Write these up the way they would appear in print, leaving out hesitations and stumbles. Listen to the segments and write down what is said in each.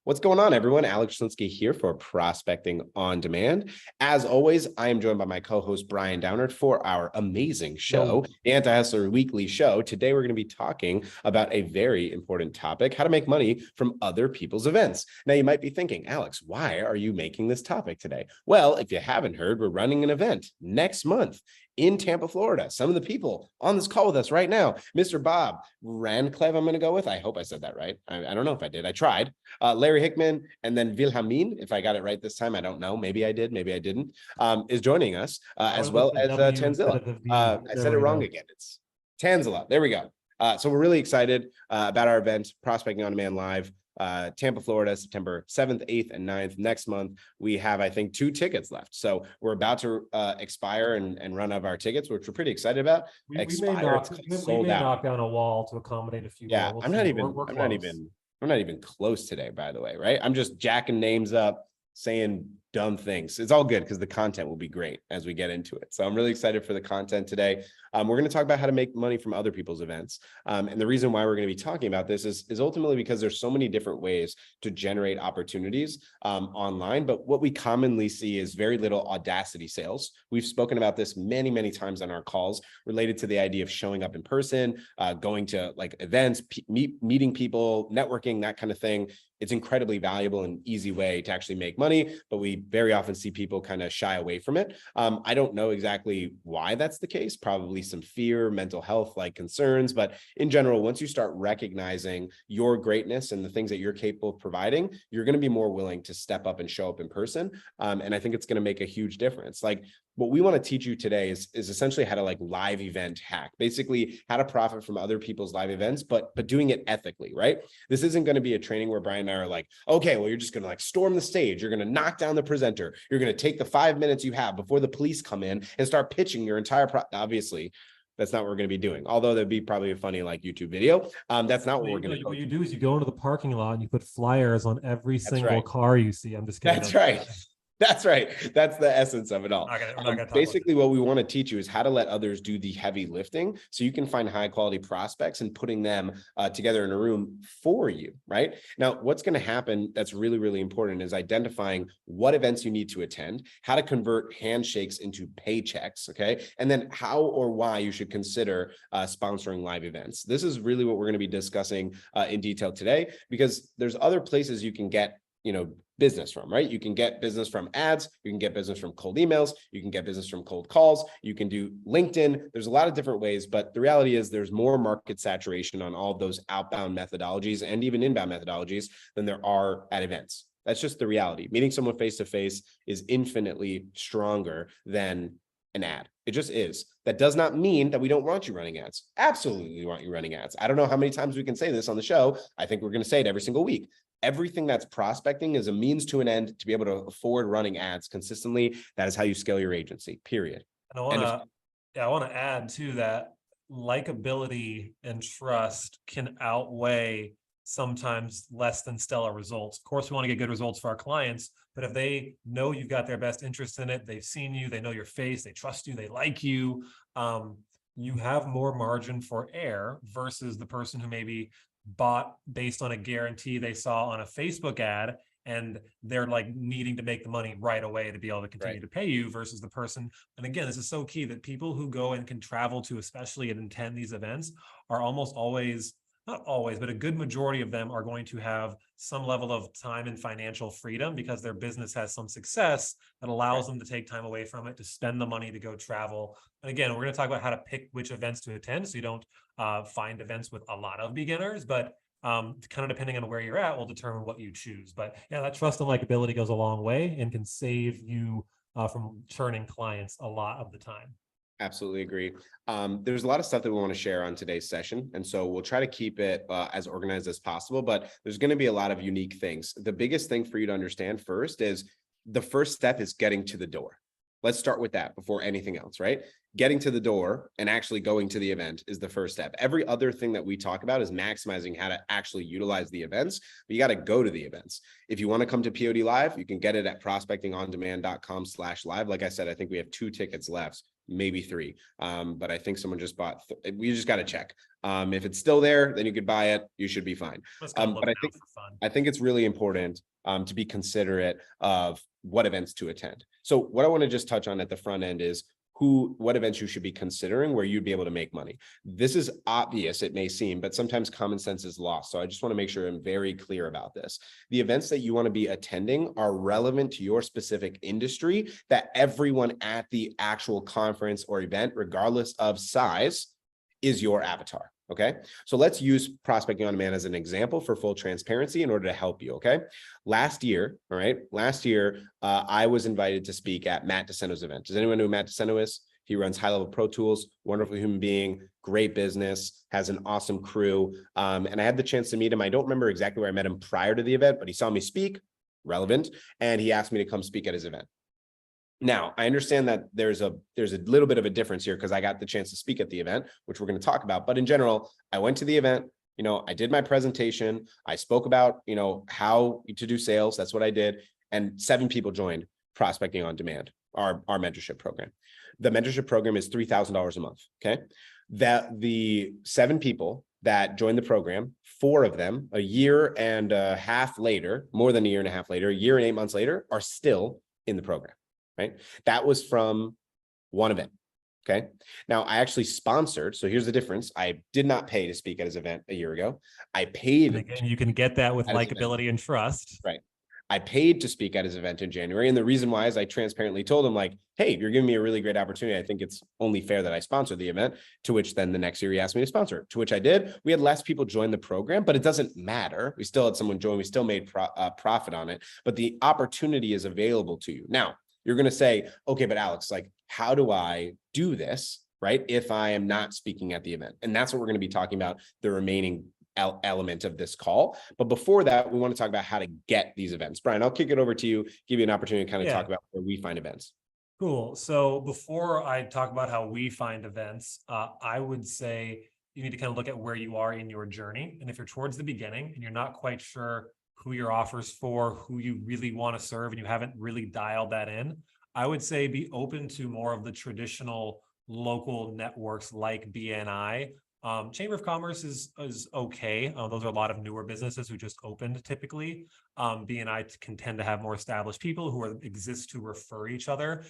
What's going on, everyone? Alex Schlinsky here for Prospecting on Demand. As always, I am joined by my co-host Brian Downard for our amazing show, the Anti-Hustler Weekly Show. Today, we're going to be talking about a very important topic: how to make money from other people's events. Now, you might be thinking, Alex, why are you making this topic today? Well, if you haven't heard, we're running an event next month in Tampa, Florida. Some of the people on this call with us right now, Mr. Bob Ranclev, I'm going to go with. I hope I said that right. I don't know if I did. I tried. Larry Hickman, and then Wilhelmine, if I got it right this time, I don't know. Maybe I did, maybe I didn't, is joining us, as well as Tanzila. I said it wrong again. It's Tanzila. There we go. So we're really excited about our event, Prospecting on Demand Live. Tampa, Florida, September 7th, 8th, and 9th. Next month, we have, I think, 2 tickets left. So we're about to expire and run out of our tickets, which we're pretty excited about. We may knock down a wall to accommodate a few. Yeah, I'm not even close today, by the way, right? I'm just jacking names up, saying dumb things. It's all good because the content will be great as we get into it. So I'm really excited for the content today. We're going to talk about how to make money from other people's events. And the reason why we're going to be talking about this is ultimately because there's so many different ways to generate opportunities online. But what we commonly see is very little audacity sales. We've spoken about this many, many times on our calls related to the idea of showing up in person, going to like events, meeting people, networking, that kind of thing. It's incredibly valuable and easy way to actually make money, but we very often see people kind of shy away from it. I don't know exactly why that's the case, probably some fear, mental health like concerns, but in general, once you start recognizing your greatness and the things that you're capable of providing, you're going to be more willing to step up and show up in person. And I think it's going to make a huge difference. Like what we want to teach you today is essentially how to like live event hack, basically how to profit from other people's live events, but doing it ethically, right? This isn't going to be a training where Brian and I are like, okay, well, you're just going to like storm the stage. You're going to knock down the presenter. You're going to take the 5 minutes you have before the police come in and start pitching your entire obviously, that's not what we're going to be doing. Although that'd be probably a funny like YouTube video. That's not what we're going to do. What you do is you go into the parking lot and you put flyers on every single car you see. I'm just kidding. That's right. That's right. That's the essence of it all. Basically, what we want to teach you is how to let others do the heavy lifting so you can find high quality prospects and putting them together in a room for you, right? Now, what's going to happen that's really, really important is identifying what events you need to attend, how to convert handshakes into paychecks, okay? And then how or why you should consider sponsoring live events. This is really what we're going to be discussing in detail today, because there's other places you can get business from, right? You can get business from ads, you can get business from cold emails, you can get business from cold calls, you can do LinkedIn. There's a lot of different ways, but the reality is there's more market saturation on all of those outbound methodologies and even inbound methodologies than there are at events. That's just the reality. Meeting someone face-to-face is infinitely stronger than an ad. It just is. That does not mean that we don't want you running ads. Absolutely want you running ads. I don't know how many times we can say this on the show. I think we're going to say it every single week. Everything that's prospecting is a means to an end to be able to afford running ads consistently. That is how you scale your agency, period. And I want to add to that, likability and trust can outweigh sometimes less than stellar results. Of course, we want to get good results for our clients, but if they know you've got their best interest in it, they've seen you, they know your face, they trust you, they like you, you have more margin for error versus the person who maybe bought based on a guarantee they saw on a Facebook ad, and they're like needing to make the money right away to be able to continue to pay you, versus the person. And again, this is so key that people who go and can travel to, especially and attend these events, are almost always, not always, but a good majority of them are going to have some level of time and financial freedom because their business has some success that allows them to take time away from it, to spend the money to go travel. And again, we're going to talk about how to pick which events to attend so you don't find events with a lot of beginners, but kind of depending on where you're at will determine what you choose. But yeah, that trust and likability goes a long way and can save you from churning clients a lot of the time. Absolutely agree. There's a lot of stuff that we want to share on today's session. And so we'll try to keep it as organized as possible, but there's going to be a lot of unique things. The biggest thing for you to understand first is the first step is getting to the door. Let's start with that before anything else, right? Getting to the door and actually going to the event is the first step. Every other thing that we talk about is maximizing how to actually utilize the events, but you got to go to the events. If you want to come to POD Live, you can get it at prospectingondemand.com/live. Like I said, I think we have 2 tickets left. maybe 3. But I think someone just bought, we just got to check. If it's still there, then you could buy it. You should be fine. Just kind of But looking out for fun. I think it's really important to be considerate of what events to attend. So what I want to just touch on at the front end is what events you should be considering where you'd be able to make money. This is obvious, it may seem, but sometimes common sense is lost. So I just want to make sure I'm very clear about this. The events that you want to be attending are relevant to your specific industry, that everyone at the actual conference or event, regardless of size, is your avatar. Okay, so let's use prospecting on demand as an example for full transparency in order to help you. Okay, last year, I was invited to speak at Matt DeSeno's event. Does anyone know who Matt DeSeno is? He runs High Level Pro Tools, wonderful human being, great business, has an awesome crew. And I had the chance to meet him. I don't remember exactly where I met him prior to the event, but he saw me speak, relevant, and he asked me to come speak at his event. Now, I understand that there's a little bit of a difference here because I got the chance to speak at the event, which we're going to talk about. But in general, I went to the event, I did my presentation. I spoke about, how to do sales. That's what I did. And 7 people joined Prospecting on Demand, our mentorship program. The mentorship program is $3,000 a month. Okay. That the 7 people that joined the program, 4 of them, a year and a half later, more than a year and a half later, a year and 8 months later, are still in the program. Right. That was from one event. Okay. Now I actually sponsored. So here's the difference. I did not pay to speak at his event a year ago. I paid. And again, you can get that with likability and trust. Right. I paid to speak at his event in January. And the reason why is I transparently told him like, hey, you're giving me a really great opportunity. I think it's only fair that I sponsor the event, to which then the next year he asked me to sponsor it, to which I did. We had less people join the program, but it doesn't matter. We still had someone join. We still made profit on it, but the opportunity is available to you. Now, you're going to say, okay, but Alex, like, how do I do this, right, if I am not speaking at the event? And that's what we're going to be talking about, the remaining element of this call. But before that, we want to talk about how to get these events. Brian, I'll kick it over to you, give you an opportunity to kind of talk about where we find events. Cool. So before I talk about how we find events, I would say you need to kind of look at where you are in your journey. And if you're towards the beginning and you're not quite sure who your offer's for, who you really want to serve, and you haven't really dialed that in, I would say be open to more of the traditional local networks like BNI. Chamber of Commerce is okay. Those are a lot of newer businesses who just opened typically. BNI can tend to have more established people who exist to refer each other.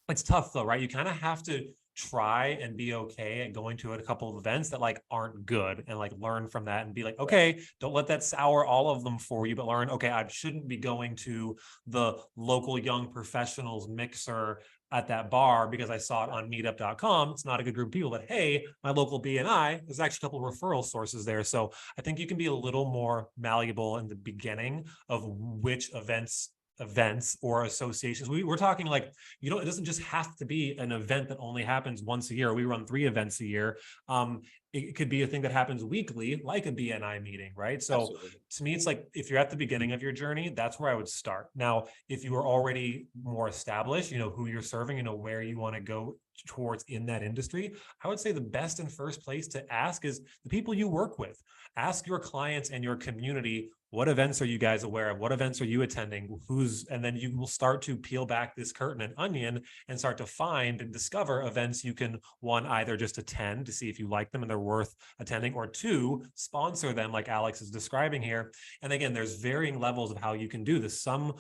It's tough though, right? You kind of have to try and be okay at going to a couple of events that like aren't good and like learn from that and be like, okay, don't let that sour all of them for you, but learn, okay, I shouldn't be going to the local young professionals mixer at that bar because I saw it on meetup.com. It's not a good group of people, but hey, my local BNI, there's actually a couple of referral sources there. So I think you can be a little more malleable in the beginning of which events or associations. We're talking like, it doesn't just have to be an event that only happens once a year. We run 3 events a year. It could be a thing that happens weekly, like a BNI meeting, right? So absolutely. To me, it's like, if you're at the beginning of your journey, that's where I would start. Now, if you are already more established, who you're serving, where you want to go towards in that industry, I would say the best and first place to ask is the people you work with. Ask your clients and your community, what events are you guys aware of? What events are you attending? And then you will start to peel back this curtain and onion and start to find and discover events you can, 1, either just attend to see if you like them and they're worth attending, or 2, sponsor them like Alex is describing here. And again, there's varying levels of how you can do this. Some,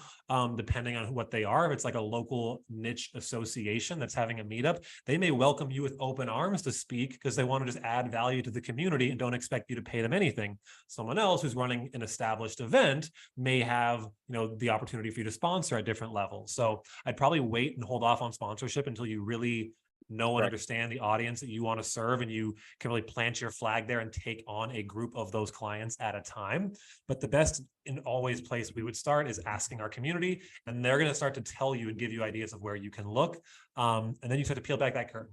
depending on what they are, if it's like a local niche association that's having a meetup, they may welcome you with open arms to speak because they want to just add value to the community and don't expect you to pay them anything. Someone else who's running an established event may have, the opportunity for you to sponsor at different levels. So I'd probably wait and hold off on sponsorship until you really know and understand the audience that you want to serve, and you can really plant your flag there and take on a group of those clients at a time. But the best and always place we would start is asking our community, and they're going to start to tell you and give you ideas of where you can look. And then you start to peel back that curtain.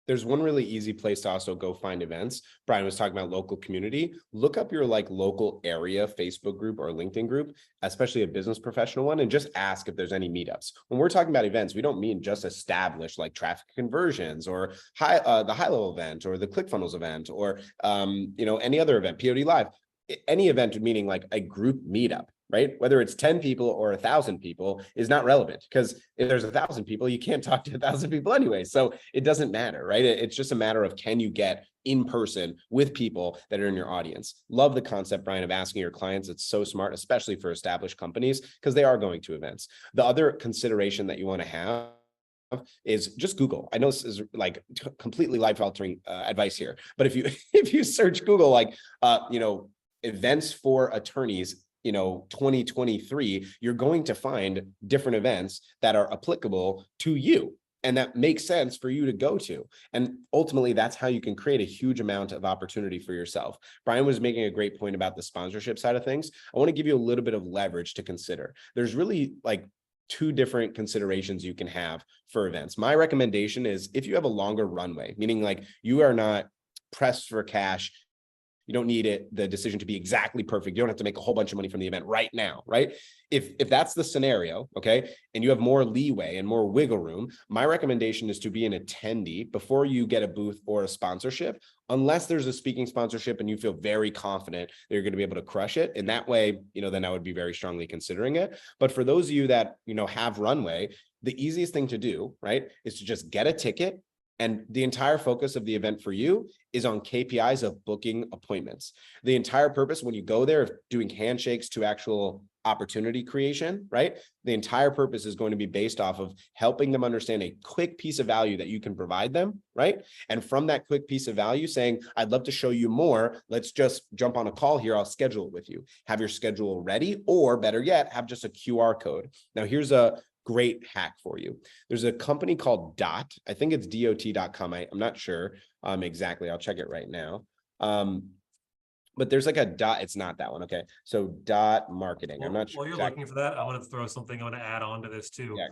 There's one really easy place to also go find events. Brian was talking about local community. Look up your local area Facebook group or LinkedIn group, especially a business professional one, and just ask if there's any meetups. When we're talking about events, we don't mean just established like traffic conversions or the high level event or the ClickFunnels event or any other event, POD Live, any event, meaning like a group meetup. right? Whether it's 10 people or 1,000 people is not relevant, because if there's 1,000 people, you can't talk to 1,000 people anyway. So it doesn't matter, right? It's just a matter of, can you get in person with people that are in your audience? Love the concept, Brian, of asking your clients. It's so smart, especially for established companies, because they are going to events. The other consideration that you want to have is just Google. I know this is like completely life altering advice here, but if you if you search Google, like events for attorneys 2023, you're going to find different events that are applicable to you and that makes sense for you to go to. And ultimately, that's how you can create a huge amount of opportunity for yourself. Brian was making a great point about the sponsorship side of things. I want to give you a little bit of leverage to consider. There's really like two different considerations you can have for events. My recommendation is, if you have a longer runway, meaning like you are not pressed for cash, you don't need the decision to be exactly perfect. You don't have to make a whole bunch of money from the event right now, right? If that's the scenario, okay, and you have more leeway and more wiggle room, my recommendation is to be an attendee before you get a booth or a sponsorship, unless there's a speaking sponsorship and you feel very confident that you're going to be able to crush it. And that way, then I would be very strongly considering it. But for those of you that, have runway, the easiest thing to do, right, is to just get a ticket. And the entire focus of the event for you is on KPIs of booking appointments. The entire purpose when you go there of doing handshakes to actual opportunity creation, right? The entire purpose is going to be based off of helping them understand a quick piece of value that you can provide them, right? And from that quick piece of value, saying, I'd love to show you more. Let's just jump on a call here. I'll schedule it with you. Have your schedule ready, or better yet, have just a QR code. Now, here's a great hack for you. There's a company called Dot. I think it's dot.com. I'm not sure exactly. I'll check it right now. But there's like a dot. It's not that one. Okay. So Dot marketing. I'm not sure. While you're looking for that, I want to throw something. I want to add on to this too. Yeah.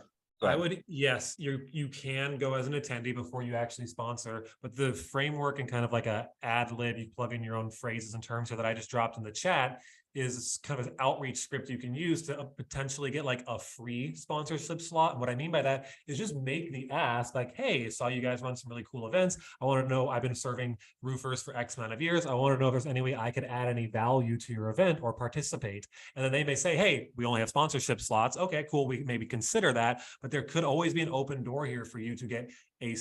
I would, yes, you can go as an attendee before you actually sponsor, but the framework and kind of like a ad lib, you plug in your own phrases and terms here that I just dropped in the chat, is kind of an outreach script you can use to potentially get like a free sponsorship slot. And what I mean by that is just make the ask like, hey, I saw you guys run some really cool events. I want to know, I've been serving roofers for X amount of years. I want to know if there's any way I could add any value to your event or participate. And then they may say, hey, we only have sponsorship slots. Okay, cool. We maybe consider that, but there could always be an open door here for you to get a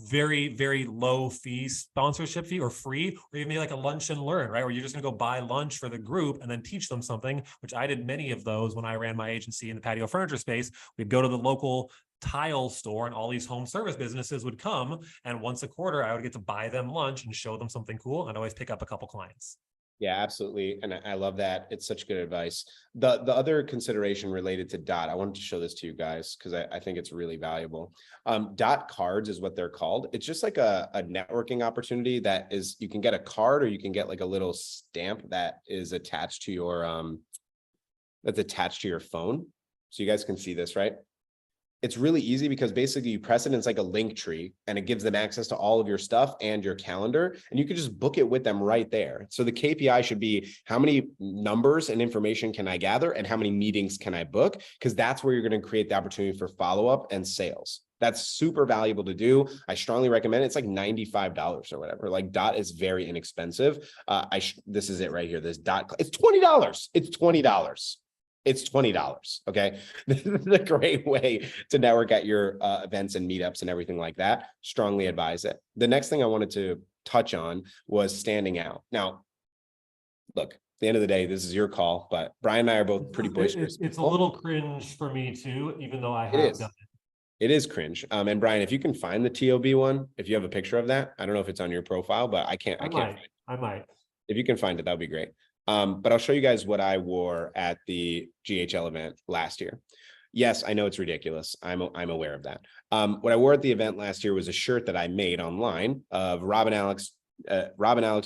very, very low fee sponsorship fee, or free, or even like a lunch and learn, right? Where you're just gonna go buy lunch for the group and then teach them something, which I did many of those when I ran my agency in the patio furniture space. We'd go to the local tile store and all these home service businesses would come. And once a quarter, I would get to buy them lunch and show them something cool and always pick up a couple clients. Yeah, absolutely. And I love that. It's such good advice. The other consideration related to Dot, I wanted to show this to you guys because I think it's really valuable. Dot cards is what they're called. It's just like a networking opportunity that is, you can get a card or you can get like a little stamp that is attached to your phone. So you guys can see this, right? It's really easy because basically you press it and it's like a link tree and it gives them access to all of your stuff and your calendar, and you can just book it with them right there. So the KPI should be, how many numbers and information can I gather and how many meetings can I book? Because that's where you're going to create the opportunity for follow-up and sales. That's super valuable to do. I strongly recommend it. It's like $95 or whatever. Like Dot is very inexpensive. This is it right here. This Dot, it's $20. It's $20. It's $20. Okay. This is a great way to network at your events and meetups and everything like that. Strongly advise it. The next thing I wanted to touch on was standing out. Now, look, at the end of the day, this is your call, but Brian and I are both pretty boisterous. It's a little cringe for me too, even though I have done it. It is cringe. And Brian, if you can find the TOB one, if you have a picture of that, I don't know if it's on your profile, but I can't find it. I might. If you can find it, that would be great. But I'll show you guys what I wore at the GHL event last year. Yes, I know it's ridiculous. I'm aware of that. What I wore at the event last year was a shirt that I made online of Robin Alex,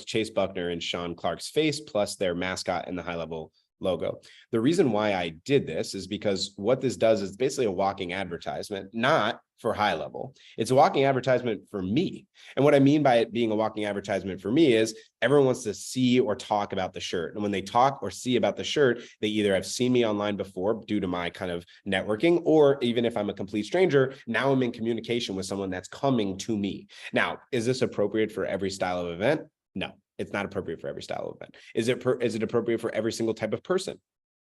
Chase Buckner, and Sean Clark's face, plus their mascot and the high level logo. The reason why I did this is because what this does is basically a walking advertisement, not for high level. It's a walking advertisement for me. And what I mean by it being a walking advertisement for me is everyone wants to see or talk about the shirt. And when they talk or see about the shirt, they either have seen me online before due to my kind of networking, or even if I'm a complete stranger, now I'm in communication with someone that's coming to me. Now, is this appropriate for every style of event? No. It's not appropriate for every style of event. Is it appropriate for every single type of person?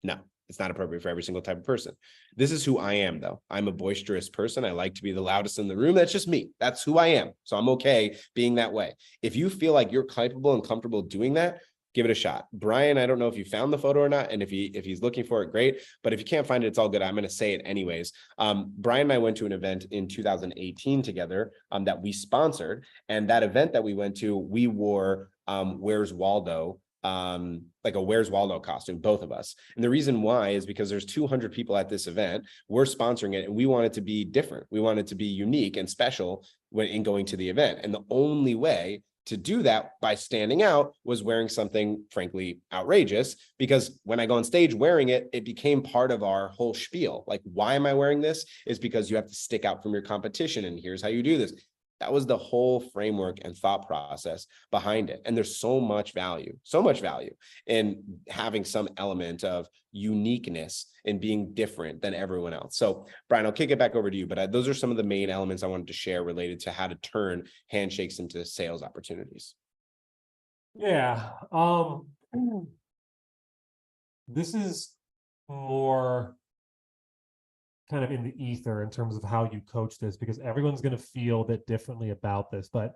No, it's not appropriate for every single type of person. This is who I am, though. I'm a boisterous person. I like to be the loudest in the room. That's just me. That's who I am. So I'm okay being that way. If you feel like you're capable and comfortable doing that, give it a shot. Brian, I don't know if you found the photo or not. And if he's looking for it, great. But if you can't find it, it's all good. I'm going to say it anyways. Brian and I went to an event in 2018 together that we sponsored. And that event that we went to, we wore Where's Waldo, like a Where's Waldo costume, both of us. And the reason why is because there's 200 people at this event. We're sponsoring it and we want it to be different. We want it to be unique and special when in going to the event. And the only way to do that by standing out was wearing something frankly outrageous, because when I go on stage wearing it, it became part of our whole spiel. Like, why am I wearing this? Is because you have to stick out from your competition. And here's how you do this. That was the whole framework and thought process behind it. And there's so much value in having some element of uniqueness and being different than everyone else. So Brian, I'll kick it back over to you, but those are some of the main elements I wanted to share related to how to turn handshakes into sales opportunities. Yeah. This is more kind of in the ether in terms of how you coach this, because everyone's going to feel a bit differently about this. But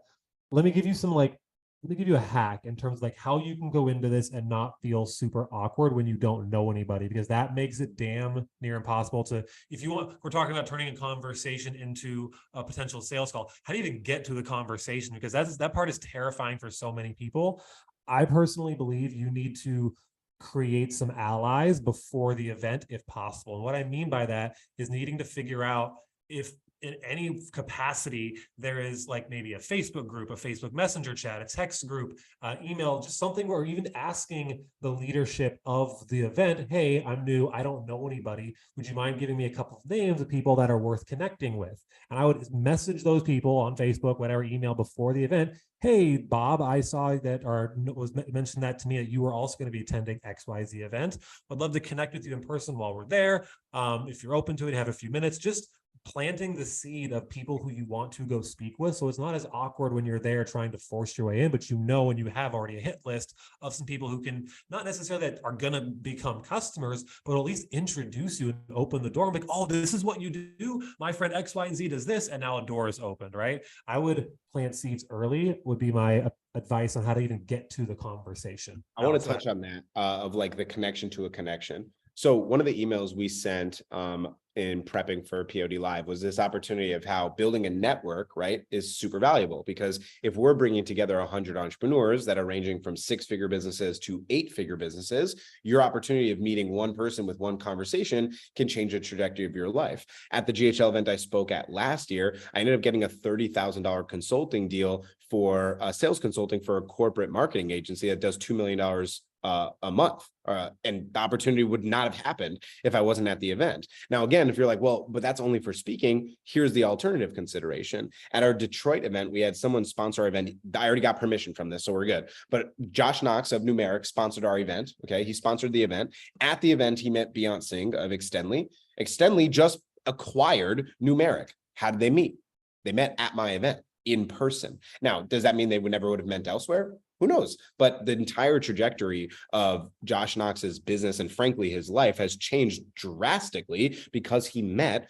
let me give you a hack in terms of like how you can go into this and not feel super awkward when you don't know anybody, because that makes it damn near impossible to, if you want, we're talking about turning a conversation into a potential sales call. How do you even get to the conversation? Because that part is terrifying for so many people. I personally believe you need to create some allies before the event if possible. And what I mean by that is needing to figure out if in any capacity there is like maybe a Facebook group, a Facebook Messenger chat, a text group, email, just something, or even asking the leadership of the event, hey, I'm new, I don't know anybody, would you mind giving me a couple of names of people that are worth connecting with? And I would message those people on Facebook, whatever, email before the event, hey, Bob, I saw that, or was mentioned that to me, that you were also going to be attending XYZ event. I'd love to connect with you in person while we're there. If you're open to it, have a few minutes, just planting the seed of people who you want to go speak with. So it's not as awkward when you're there trying to force your way in, but and you have already a hit list of some people who can not necessarily that are going to become customers, but at least introduce you and open the door. I'm like, oh, this is what you do. My friend X, Y, and Z does this. And now a door is opened, right? I would plant seeds early would be my advice on how to even get to the conversation. I want to touch on that of like the connection to a connection. So one of the emails we sent in prepping for POD Live was this opportunity of how building a network, right, is super valuable. Because if we're bringing together 100 entrepreneurs that are ranging from 6-figure businesses to 8-figure businesses, your opportunity of meeting one person with one conversation can change the trajectory of your life. At the GHL event I spoke at last year, I ended up getting a $30,000 consulting deal for sales consulting for a corporate marketing agency that does $2 million a month. And the opportunity would not have happened if I wasn't at the event. Now, again, if you're like, well, but that's only for speaking, here's the alternative consideration. At our Detroit event, we had someone sponsor our event. I already got permission from this, so we're good. But Josh Knox of Numeric sponsored our event. Okay. He sponsored the event. At the event, he met Beyonce Singh of Extendly. Extendly just acquired Numeric. How did they meet? They met at my event in person. Now, does that mean they would have met elsewhere? Who knows? But the entire trajectory of Josh Knox's business and frankly his life has changed drastically because he met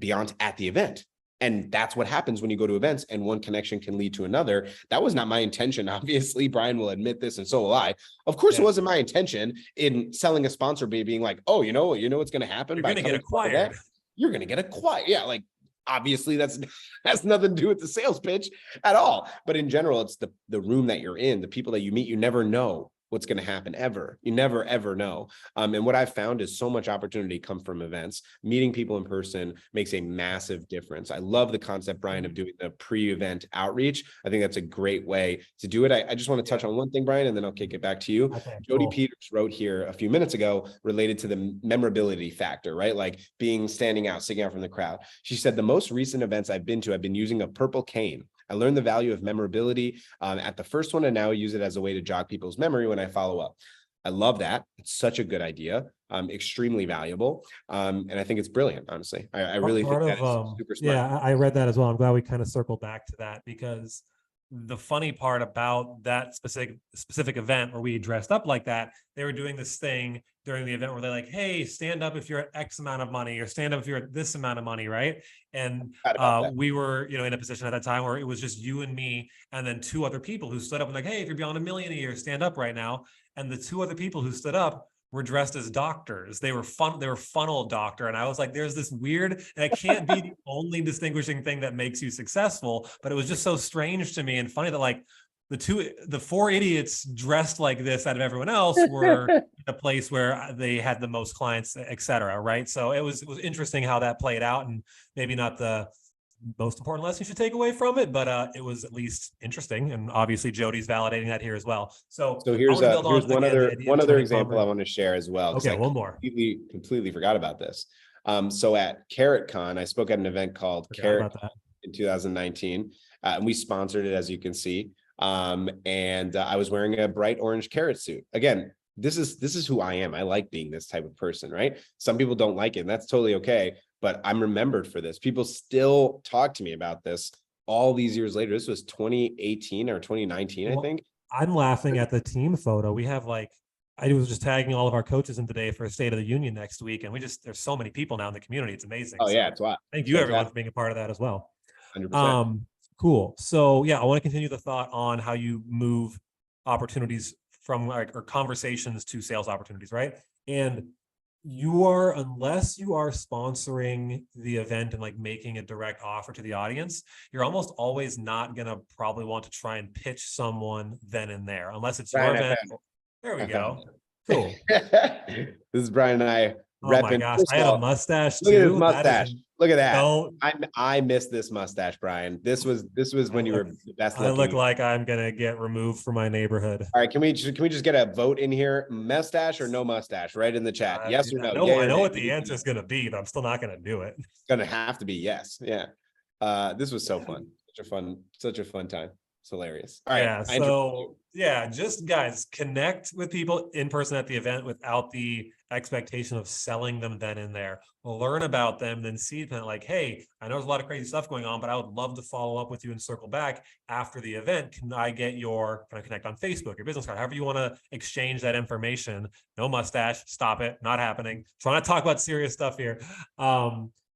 Beyonce at the event. And that's what happens when you go to events and one connection can lead to another. That was not my intention. Obviously, Brian will admit this, and so will I. Of course, It wasn't my intention in selling a sponsor being like, oh, you know what's going to happen? You're going to get acquired. You're going to get acquired. Yeah, like obviously that's has nothing to do with the sales pitch at all. But in general, it's the room that you're in, the people that you meet. You never know what's going to happen ever. You never, ever know. And what I've found is so much opportunity come from events. Meeting people in person makes a massive difference. I love the concept, Brian, of doing the pre-event outreach. I think that's a great way to do it. I just want to touch on one thing, Brian, and then I'll kick it back to you. Okay, Jody cool. Peters wrote here a few minutes ago related to the memorability factor, right? Like standing out, sticking out from the crowd. She said, the most recent events I've been to, I've been using a purple cane. I learned the value of memorability at the first one, and now use it as a way to jog people's memory when I follow up. I love that. It's such a good idea. Extremely valuable. And I think it's brilliant, honestly. I really think that is super smart. Yeah, I read that as well. I'm glad we kind of circled back to that, because the funny part about that specific event where we dressed up like that, they were doing this thing during the event where they're like, hey, stand up if you're at X amount of money, or stand up if you're at this amount of money, right? And we were, in a position at that time where it was just you and me, and then two other people who stood up and like, hey, if you're beyond $1 million a year, stand up right now. And the two other people who stood up were dressed as doctors. They were funnel doctor. And I was like, there's this weird, and it can't be the only distinguishing thing that makes you successful. But it was just so strange to me and funny that like the four idiots dressed like this out of everyone else were the place where they had the most clients, et cetera. Right. So it was interesting how that played out, and maybe not the most important lesson you should take away from it, but it was at least interesting. And obviously Jody's validating that here as well. So here's one other example I want to share as well. Okay, one more. Completely forgot about this. So at CarrotCon, I spoke at an event called Carrot in 2019, and we sponsored it, as you can see. And I was wearing a bright orange carrot suit. Again, this is who I am. I like being this type of person, right? Some people don't like it, and that's totally okay. But I'm remembered for this. People still talk to me about this all these years later. This was 2018 or 2019, I think. I'm laughing at the team photo. We have I was just tagging all of our coaches in today for State of the Union next week. And there's so many people now in the community. It's amazing. Oh, yeah. It's wild. Thank you, everyone, for being a part of that as well. 100%. Cool. So yeah, I want to continue the thought on how you move opportunities from or conversations to sales opportunities, right? And unless you are sponsoring the event and making a direct offer to the audience, you're almost always not going to probably want to try and pitch someone then and there, unless it's your event. There we go. Cool. This is Brian and I. Oh my gosh, I had a mustache too. Look at his mustache. Look at that. I missed this mustache, Brian. This was when you were the best looking. I look like I'm gonna get removed from my neighborhood. All right, can we just get a vote in here? Mustache or no mustache? Right in the chat. Yes or no? I know what the answer is gonna be, but I'm still not gonna do it. It's gonna have to be yes. Yeah. This was so fun. Such a fun time. It's hilarious. All right. Yeah, just guys, connect with people in person at the event without the expectation of selling them then and there. Learn about them, then see them hey, I know there's a lot of crazy stuff going on, but I would love to follow up with you and circle back after the event. Can I connect on Facebook, your business card, however you want to exchange that information? No mustache, stop it, not happening. Trying to talk about serious stuff here.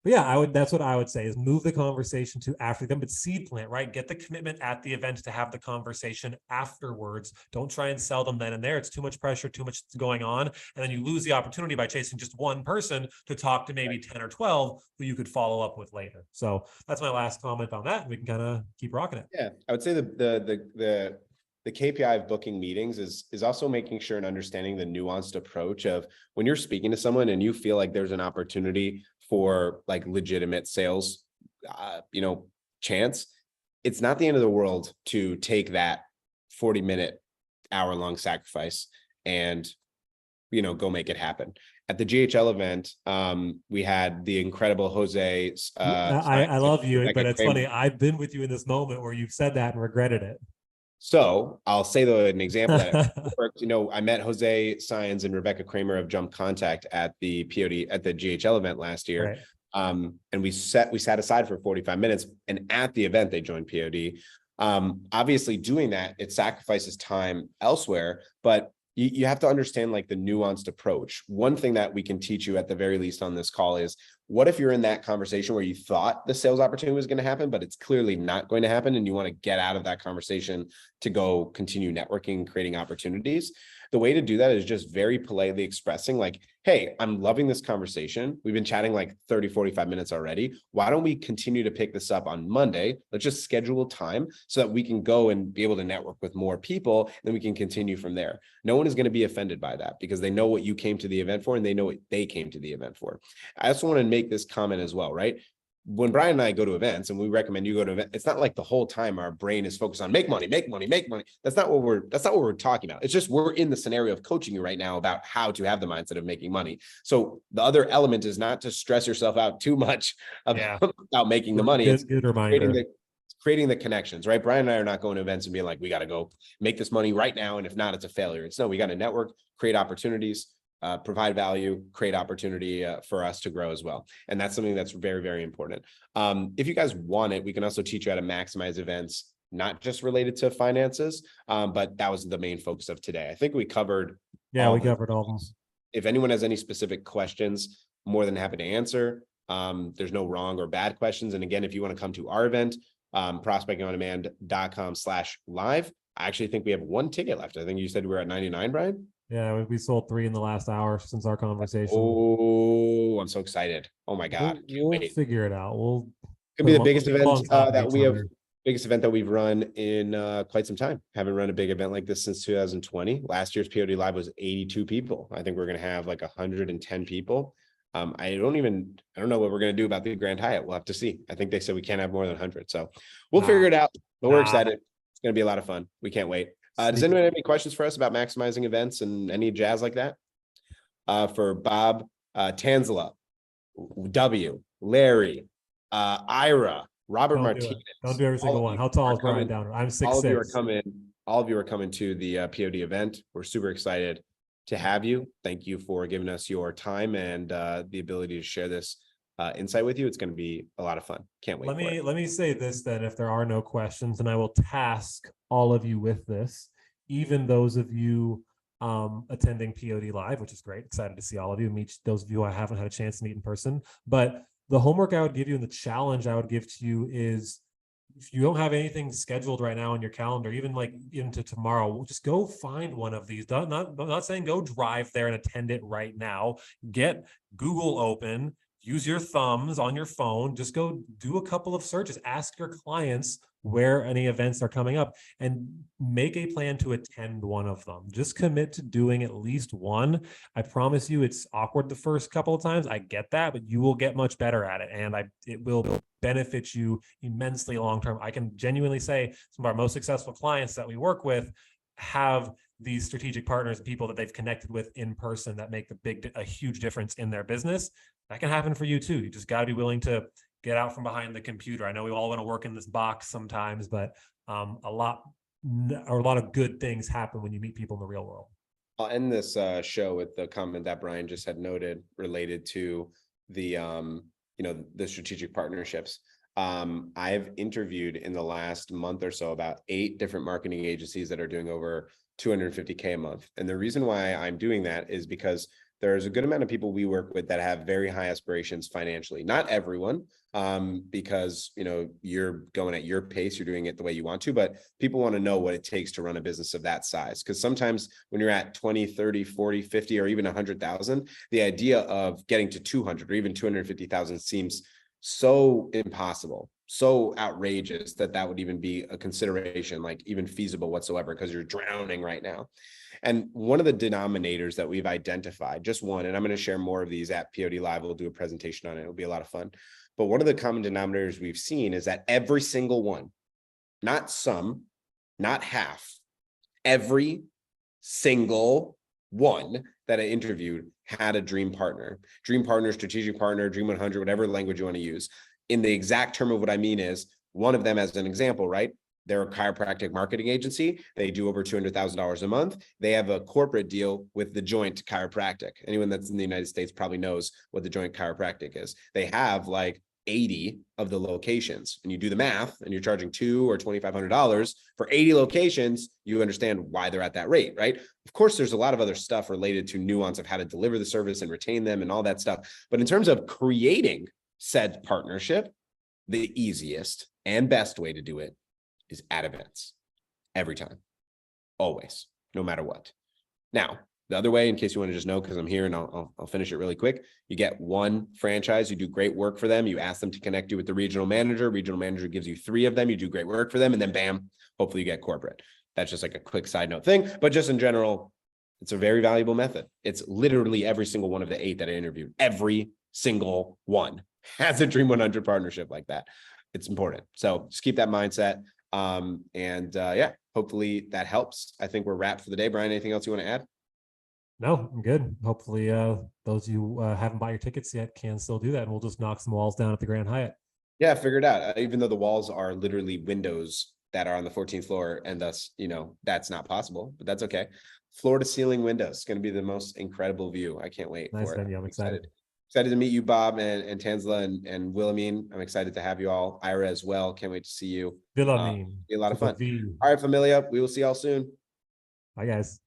But yeah, that's what I would say is move the conversation to after them, but seed plant, right? Get the commitment at the event to have the conversation afterwards. Don't try and sell them then and there. It's too much pressure, too much going on. And then you lose the opportunity by chasing just one person to talk to maybe 10 or 12 who you could follow up with later. So that's my last comment on that. We can kind of keep rocking it. Yeah, I would say the KPI of booking meetings is also making sure and understanding the nuanced approach of when you're speaking to someone and you feel like there's an opportunity for legitimate sales, chance. It's not the end of the world to take that 40-minute, hour-long sacrifice and, go make it happen. At the GHL event, we had the incredible Jose. I love you, but it's funny. I've been with you in this moment where you've said that and regretted it. So I'll say an example that worked. I met Jose Science and Rebecca Kramer of Jump Contact at the POD at the GHL event last year. Right. And we sat aside for 45 minutes, and at the event they joined POD. Obviously doing that, it sacrifices time elsewhere, but you have to understand the nuanced approach. One thing that we can teach you at the very least on this call is, what if you're in that conversation where you thought the sales opportunity was going to happen, but it's clearly not going to happen, and you want to get out of that conversation to go continue networking, creating opportunities? The way to do that is just very politely expressing hey, I'm loving this conversation. We've been chatting 30, 45 minutes already. Why don't we continue to pick this up on Monday? Let's just schedule time so that we can go and be able to network with more people. And then we can continue from there. No one is going to be offended by that because they know what you came to the event for and they know what they came to the event for. I also want to make this comment as well, right? When Brian and I go to events and we recommend you go to events, it's not the whole time our brain is focused on make money, make money, make money. That's not what we're talking about. It's just, we're in the scenario of coaching you right now about how to have the mindset of making money. So the other element is not to stress yourself out too much about making the money. It's good reminder. Creating the connections, right? Brian and I are not going to events and being we got to go make this money right now. And if not, it's a failure. It's no, we got to network, create opportunities, provide value, create opportunity for us to grow as well. And that's something that's very, very important. If you guys want it, we can also teach you how to maximize events not just related to finances. But that was the main focus of today. I think we covered. Yeah, all we the covered all of them. things. If anyone has any specific questions, more than happy to answer. There's no wrong or bad questions. And again, if you want to come to our event, prospectingondemand.com/live. I actually think we have one ticket left. I think you said we were at 99, Brian. Yeah, we sold 3 in the last hour since our conversation. Oh, I'm so excited. Oh my God. We'll figure it out. We'll Could be the biggest people event on top of that each we have, other. biggest event that we've run in quite some time. Haven't run a big event like this since 2020. Last year's POD Live was 82 people. I think we're going to have like 110 people. I don't know what we're going to do about the Grand Hyatt. We'll have to see. I think they said we can't have more than 100. So we'll figure it out, but we're excited. It's going to be a lot of fun. We can't wait. Does anyone have any questions for us about maximizing events and any jazz like that? For Bob, Tanzala, W, Larry, Ira, Robert Martinez. Don't do every single one. How tall is Brian Downer? I'm 6'6". All of you are coming to the POD event. We're super excited to have you. Thank you for giving us your time and the ability to share this insight with you. It's going to be a lot of fun. Can't wait. Let me say this then, if there are no questions, and I will task all of you with this, even those of you attending POD Live, which is great. Excited to see all of you, meet those of you I haven't had a chance to meet in person. But the homework I would give you and the challenge I would give to you is, if you don't have anything scheduled right now on your calendar, even like into tomorrow, just go find one of these. I'm not saying go drive there and attend it right now. Get Google open, use your thumbs on your phone, just go do a couple of searches, ask your clients where any events are coming up and make a plan to attend one of them. Just commit to doing at least one. I promise you it's awkward the first couple of times. I get that, but you will get much better at it. And it will benefit you immensely long-term. I can genuinely say some of our most successful clients that we work with have these strategic partners, people that they've connected with in person that make a huge difference in their business. That can happen for you too. You just got to be willing to get out from behind the computer. I know we all want to work in this box sometimes, but a lot of good things happen when you meet people in the real world. I'll end this show with the comment that Brian just had noted related to the the strategic partnerships. I've interviewed in the last month or so about 8 different marketing agencies that are doing over $250K a month. And the reason why I'm doing that is because there's a good amount of people we work with that have very high aspirations financially. Not everyone, because you're going at your pace, you're doing it the way you want to, but people want to know what it takes to run a business of that size. Because sometimes when you're at 20, 30, 40, 50, or even 100,000, the idea of getting to 200 or even 250,000 seems so impossible, so outrageous that would even be a consideration, like even feasible whatsoever, because you're drowning right now. And one of the denominators that we've identified, just one, and I'm going to share more of these at POD Live. We'll do a presentation on it. It'll be a lot of fun. But one of the common denominators we've seen is that every single one, not some, not half, every single one that I interviewed had a dream partner, strategic partner, dream 100, whatever language you want to use. In the exact term of what I mean is, one of them as an example, right? They're a chiropractic marketing agency. They do over $200,000 a month. They have a corporate deal with the Joint Chiropractic. Anyone that's in the United States probably knows what the Joint Chiropractic is. They have like 80 of the locations, and you do the math and you're charging $200 or $2,500 for 80 locations. You understand why they're at that rate, right? Of course, there's a lot of other stuff related to nuance of how to deliver the service and retain them and all that stuff. But in terms of creating said partnership, the easiest and best way to do it is at events every time, always, no matter what. Now, the other way, in case you want to just know, because I'm here and I'll finish it really quick. You get one franchise, you do great work for them. You ask them to connect you with the regional manager. Regional manager gives you 3 of them. You do great work for them. And then bam, hopefully you get corporate. That's just like a quick side note thing. But just in general, it's a very valuable method. It's literally every single one of the 8 that I interviewed. Every single one has a Dream 100 partnership like that. It's important. So just keep that mindset. Yeah, hopefully that helps. I think we're wrapped for the day. Brian, anything else you want to add? No, I'm good. Hopefully those of you who haven't bought your tickets yet can still do that, and we'll just knock some walls down at the Grand Hyatt. Yeah, figure it out. Even though the walls are literally windows that are on the 14th floor, and thus, that's not possible, but that's okay. Floor to ceiling windows. It's going to be the most incredible view. I can't wait Nice for venue. it. I'm excited. Excited to meet you, Bob and Tanzla and Wilhelmine. I'm excited to have you all. Ira as well. Can't wait to see you. Wilhelmine. Be a lot of fun. V. All right, Familia. We will see y'all soon. Bye, guys.